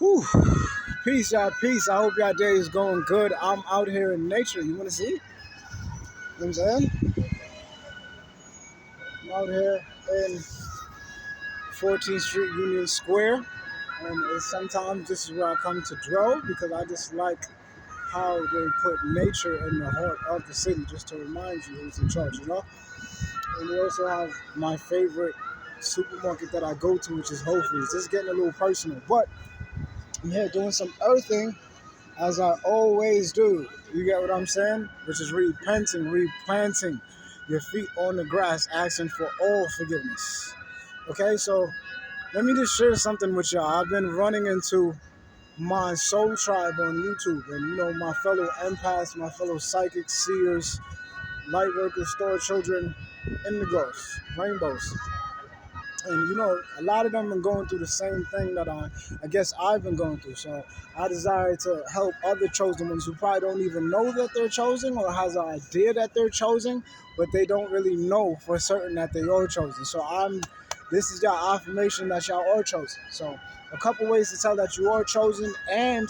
Whew. Peace, y'all. Peace. I hope y'all day is going good. I'm out here in nature. You want to see? You know what I'm saying? I'm out here in 14th Street Union Square. And sometimes this is where I come to dwell because I just like how they put nature in the heart of the city just to remind you who's in charge, you know? And we also have my favorite supermarket that I go to, which is Whole Foods. This is getting a little personal, but I'm here doing some earthing as I always do. You get what I'm saying? Which is repenting, replanting your feet on the grass, asking for all forgiveness. Okay, so let me just share something with y'all. I've been running into my soul tribe on YouTube, and my fellow empaths, my fellow psychics, seers, light workers, store children, indigos, rainbows. And a lot of them are going through the same thing that I guess I've been going through. So I desire to help other chosen ones who probably don't even know that they're chosen or has an idea that they're chosen, but they don't really know for certain that they are chosen. So this is your affirmation that y'all are chosen. So a couple ways to tell that you are chosen, and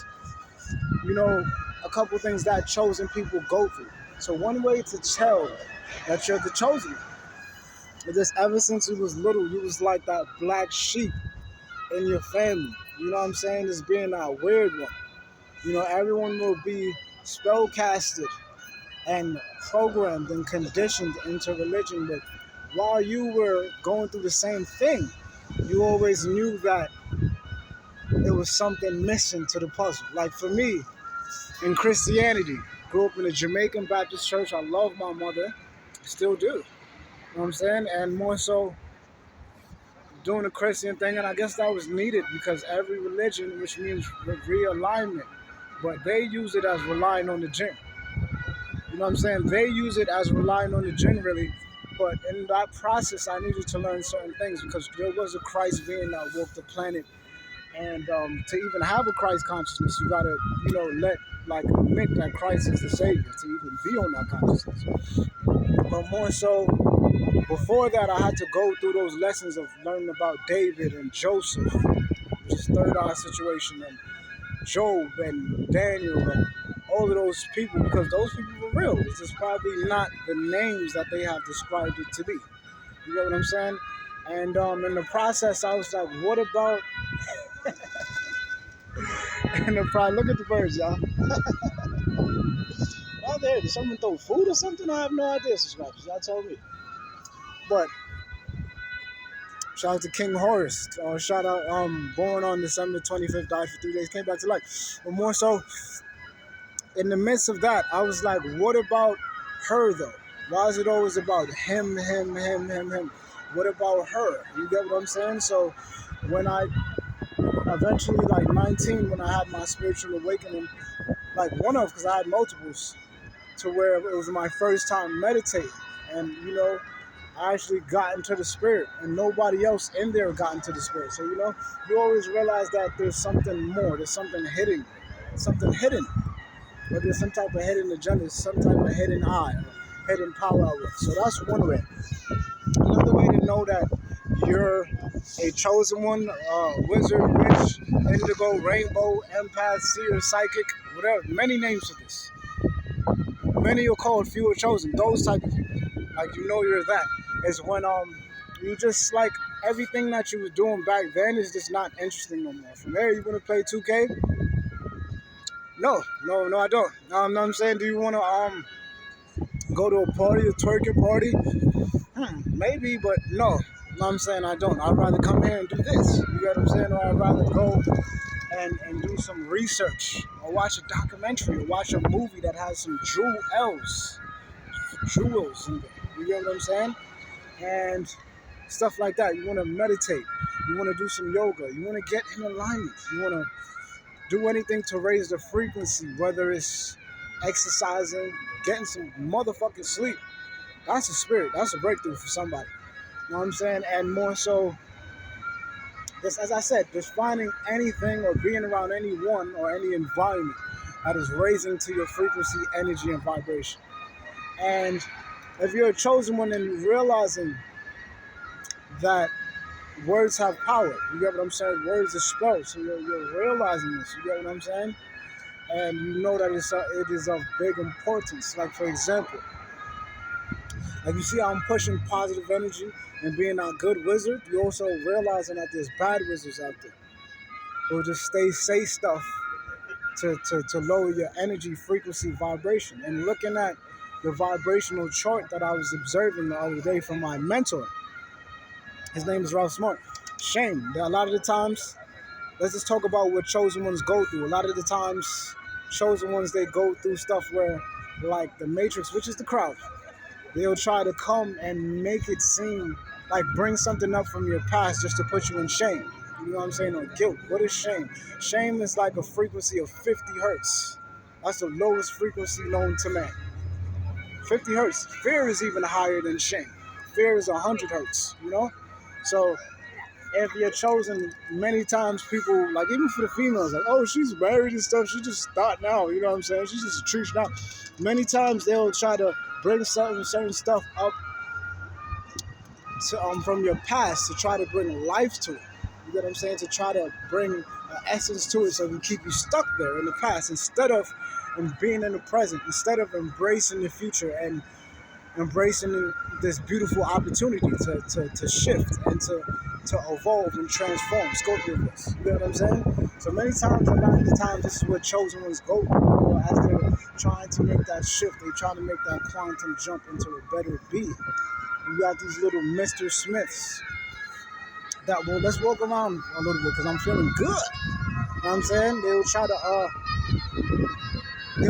a couple things that chosen people go through. So one way to tell that you're the chosen, just ever since you was little, you was like that black sheep in your family. You know what I'm saying? Just being that weird one. Everyone will be spellcasted and programmed and conditioned into religion. But while you were going through the same thing, you always knew that it was something missing to the puzzle. Like for me, in Christianity, grew up in a Jamaican Baptist church. I love my mother, still do. You know what I'm saying? And more so, doing the Christian thing, and I guess that was needed because every religion, which means realignment, but they use it as relying on the jinn. You know what I'm saying? They use it as relying on the jinn, really. But in that process, I needed to learn certain things because there was a Christ being that walked the planet, and to even have a Christ consciousness, you gotta, admit that Christ is the Savior to even be on that consciousness. But more so, before that, I had to go through those lessons of learning about David and Joseph, which is third eye situation, and Job and Daniel and all of those people, because those people were real. It's just probably not the names that they have described it to be. You get what I'm saying? And in the process, I was like, what about... and look at the birds, y'all. Out there, did someone throw food or something? I have no idea, subscribers. Y'all tell me. But shout out to King Horus. Shout out, born on December 25th, died for 3 days, came back to life. But more so, in the midst of that, I was like, what about her though? Why is it always about him? What about her? You get what I'm saying? So when I eventually, like 19, when I had my spiritual awakening, because I had multiples, to where it was my first time meditating. And, I actually got into the spirit, and nobody else in there got into the spirit. So, you always realize that there's something more, there's something hidden, whether there's some type of hidden agenda, some type of hidden eye, or hidden power out there. So that's one way. Another way to know that you're a chosen one, wizard, witch, indigo, rainbow, empath, seer, psychic, whatever, many names for this. Many are called, few are chosen. Those type of people, like you're that, is when you just like everything that you was doing back then is just not interesting no more. From there, you want to play 2K? No, I don't. No, I'm saying, do you want to go to a party, a twerking party? Maybe, but no. No, I'm saying I don't. I'd rather come here and do this. You get what I'm saying? Or I'd rather go and do some research, or watch a documentary, or watch a movie that has some jewels in there. You get what I'm saying? And stuff like that. You want to meditate. You want to do some yoga. You want to get in alignment. You want to do anything to raise the frequency, whether it's exercising, getting some motherfucking sleep. That's a spirit. That's a breakthrough for somebody. You know what I'm saying? And more so, just as I said, just finding anything or being around anyone or any environment that is raising to your frequency, energy, and vibration. And if you're a chosen one and you're realizing that words have power. You get what I'm saying? Words are spells. So you're realizing this. You get what I'm saying? And you know that it is of big importance. Like, for example, like you see how I'm pushing positive energy and being a good wizard, you also realizing that there's bad wizards out there who just say stuff to lower your energy, frequency, vibration. And looking at the vibrational chart that I was observing the other day from my mentor, his name is Ralph Smart. Shame that a lot of the times, let's just talk about what chosen ones go through. A lot of the times, chosen ones, they go through stuff where, like the Matrix, which is the crowd, they'll try to come and make it seem like bring something up from your past just to put you in shame. You know what I'm saying? Or guilt. What is shame? Shame is like a frequency of 50 hertz. That's the lowest frequency known to man. 50 hertz. Fear is even higher than shame. Fear is 100 hertz, you know? So if you're chosen, many times people, like even for the females, like, oh, she's married and stuff, she just thought now, you know what I'm saying? She's just a tree now. Many times they'll try to bring certain stuff up to, from your past to try to bring life to it. You get what I'm saying? To try to bring essence to it so we keep you stuck there in the past instead of being in the present, instead of embracing the future and embracing this beautiful opportunity to shift and to evolve and transform Scorpio-verse. You know what I'm saying? So many times, a lot of the times, this is what chosen ones go through as they're trying to make that shift. They're trying to make that quantum jump into a better being. You got these little Mr. Smiths that will, let's walk around a little bit because I'm feeling good. You know what I'm saying? They'll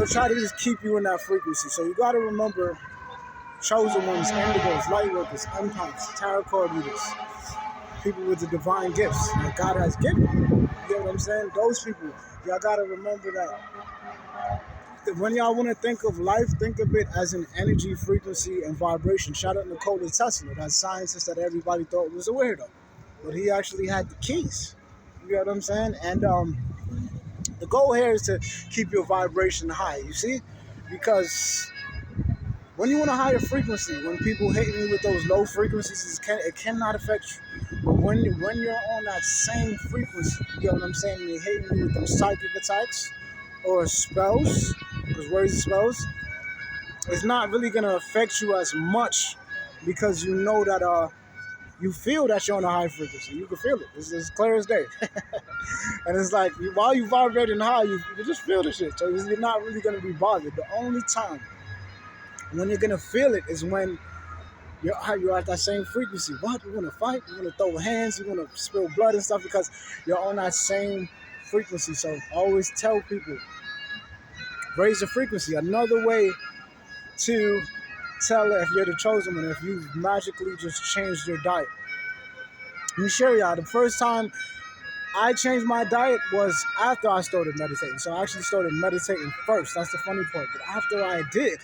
try to just keep you in that frequency. So you got to remember chosen ones, indigos, light workers, empaths, tarot card readers, people with the divine gifts that God has given. You get what I'm saying? Those people, y'all gotta remember that when y'all want to think of life, think of it as an energy, frequency, and vibration. Shout out Nikola Tesla, that scientist that everybody thought was a weirdo, but he actually had the keys. You get what I'm saying? And the goal here is to keep your vibration high. You see, because when you want a higher frequency, when people hitting you with those low frequencies, it cannot affect you. But when you're on that same frequency, you get what I'm saying? You're hitting you with those psychic attacks or spells, because words are spells, it's not really going to affect you as much because you know that you feel that you're on a high frequency. You can feel it. It's as clear as day. And it's like, while you vibrating high, you just feel the shit. So you're not really going to be bothered. The only time when you're gonna feel it is when you're at that same frequency. What? You wanna fight? You wanna throw hands? You wanna spill blood and stuff because you're on that same frequency. So I always tell people, raise the frequency. Another way to tell if you're the chosen one, if you've magically just changed your diet. Let me share y'all. The first time I changed my diet was after I started meditating. So I actually started meditating first. That's the funny part. But after I did,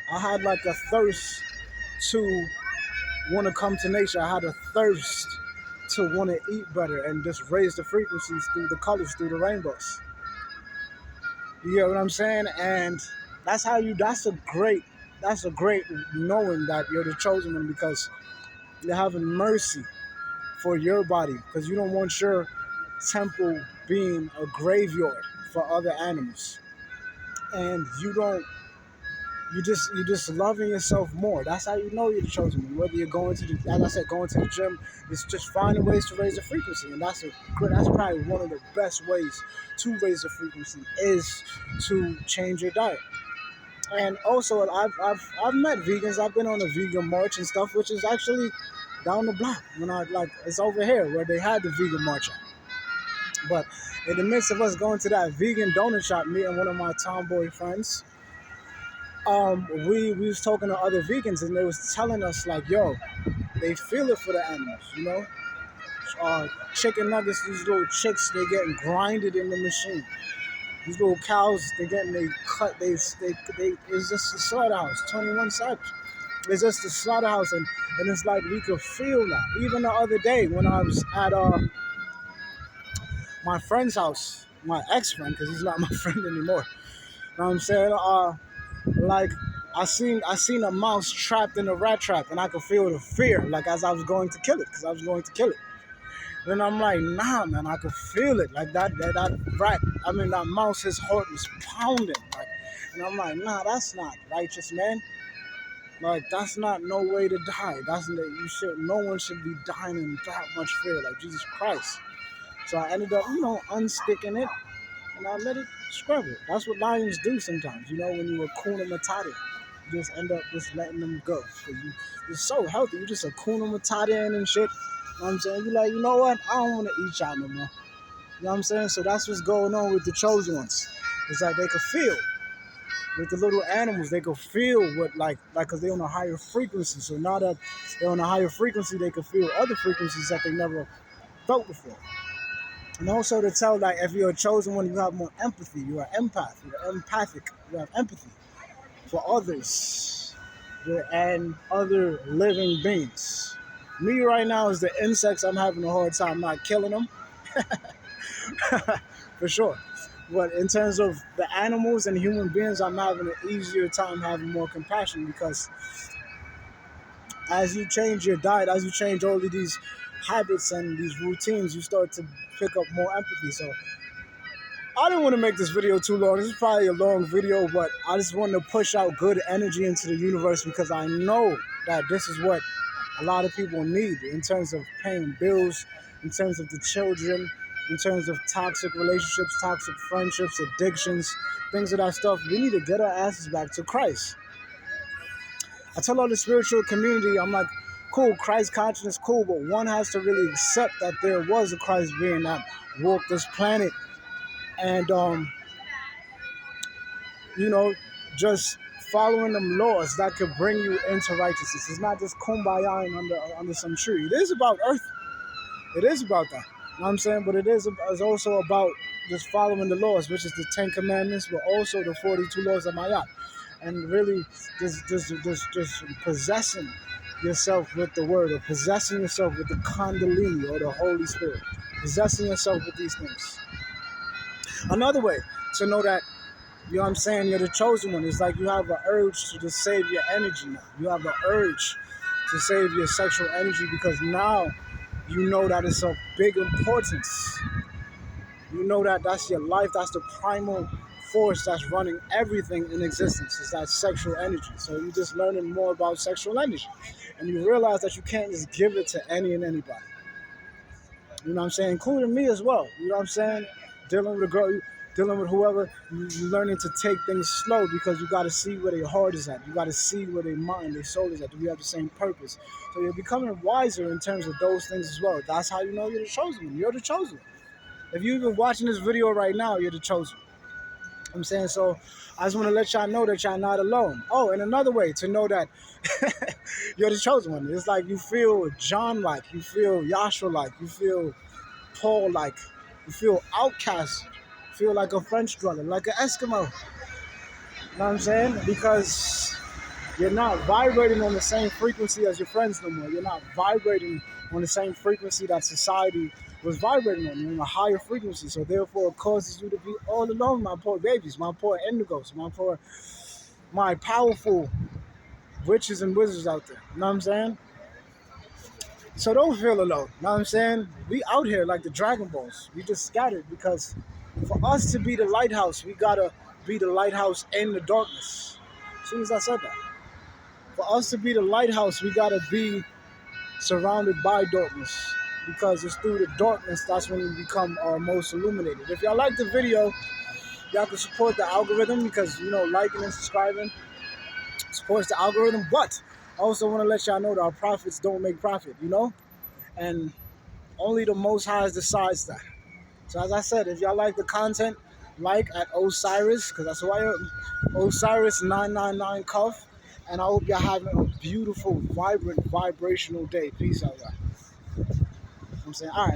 I had like a thirst to want to come to nature. I had a thirst to want to eat better and just raise the frequencies through the colors, through the rainbows. You get what I'm saying? And that's a great knowing that you're the chosen one because you're having mercy for your body because you don't want your temple being a graveyard for other animals. And you're just loving yourself more. That's how you know you're the chosen one. Whether you're going to the, as I said, going to the gym, it's just finding ways to raise the frequency, and that's probably one of the best ways to raise the frequency is to change your diet. And also, I've met vegans. I've been on a vegan march and stuff, which is actually down the block. It's over here where they had the vegan march at. But in the midst of us going to that vegan donut shop, me and one of my tomboy friends, we was talking to other vegans and they was telling us like, yo, they feel it for the animals, you know. Chicken nuggets, these little chicks, they getting grinded in the machine. These little cows, they getting they cut. It's just a slaughterhouse. 21 Savage. It's just a slaughterhouse, and it's like we could feel that. Even the other day when I was at my friend's house, my ex-friend, because he's not my friend anymore. You know what I'm saying? Like I seen a mouse trapped in a rat trap, and I could feel the fear, like as I was going to kill it, because I was going to kill it. Then I'm like, nah, man, I could feel it. Like that rat, that mouse, his heart was pounding. Like, and I'm like, nah, that's not righteous, man. Like, that's not no way to die. No one should be dying in that much fear, like Jesus Christ. So I ended up, unsticking it, and I let it scrub it. That's what lions do sometimes, when you Hakuna Matata. You just end up just letting them go. Because you're so healthy. You're just Hakuna Matata and shit. You know what I'm saying? You're like, you know what? I don't want to eat y'all no more. You know what I'm saying? So that's what's going on with the chosen ones. It's like they could feel. With the little animals, they could feel what, because they're on a higher frequency. So now that they're on a higher frequency, they could feel other frequencies that they never felt before. And also to tell that if you're a chosen one, you have more empathy. You're an empath. You're empathic. You have empathy for others and other living beings. Me right now is the insects. I'm having a hard time not killing them. For sure. But in terms of the animals and human beings, I'm having an easier time having more compassion, because as you change your diet, as you change all of these habits and these routines, you start to pick up more empathy. So I didn't want to make this video too long. This is probably a long video, but I just wanted to push out good energy into the universe, because I know that this is what a lot of people need in terms of paying bills, in terms of the children, in terms of toxic relationships, toxic friendships, addictions, things of that stuff. We need to get our asses back to Christ. I tell all the spiritual community, I'm like, cool, Christ consciousness, cool, but one has to really accept that there was a Christ being that walked this planet, and just following them laws that could bring you into righteousness. It's not just kumbaya under some tree. It is about earth. It is about that. You know what I'm saying? But it's also about just following the laws, which is the 10 Commandments, but also the 42 laws of Mayat. And really just possessing yourself with the word, or possessing yourself with the Kundalini or the Holy Spirit. Possessing yourself with these things. Another way to know that, you know what I'm saying, you're the chosen one, it's like you have an urge to just save your energy now. You have an urge to save your sexual energy, because now you know that it's of big importance. You know that that's your life, that's the primal force that's running everything in existence. It's that sexual energy. So you're just learning more about sexual energy. And you realize that you can't just give it to any and anybody. You know what I'm saying? Including me as well. You know what I'm saying? Dealing with a girl, dealing with whoever, you're learning to take things slow, because you got to see where their heart is at. You got to see where their mind, their soul is at. Do we have the same purpose? So you're becoming wiser in terms of those things as well. That's how you know you're the chosen one. You're the chosen one. If you've been watching this video right now, you're the chosen one. I'm saying, so I just want to let y'all know that y'all not alone. Oh, and another way to know that you're the chosen one. It's like you feel John-like, you feel Yahshua-like, you feel Paul-like, you feel outcast, you feel like a French dweller, like an Eskimo. You know what I'm saying? Because you're not vibrating on the same frequency as your friends no more. You're not vibrating on the same frequency that society was vibrating on. You're on a higher frequency. So therefore, it causes you to be all alone, my poor babies, my poor indigos, my powerful witches and wizards out there. You know what I'm saying? So don't feel alone. You know what I'm saying? We out here like the Dragon Balls. We just scattered, because for us to be the lighthouse, we gotta be the lighthouse in the darkness. As soon as I said that. For us to be the lighthouse, we gotta be surrounded by darkness, because it's through the darkness that's when we become our most illuminated. If y'all like the video, y'all can support the algorithm, because liking and subscribing supports the algorithm. But I also want to let y'all know that our prophets don't make profit, and only the Most High decides that. So as I said, if y'all like the content, like at Osiris, because that's who I am, Osiris 999 Cuff. And I hope y'all having a beautiful, vibrant, vibrational day. Peace out, y'all. I'm saying, all right.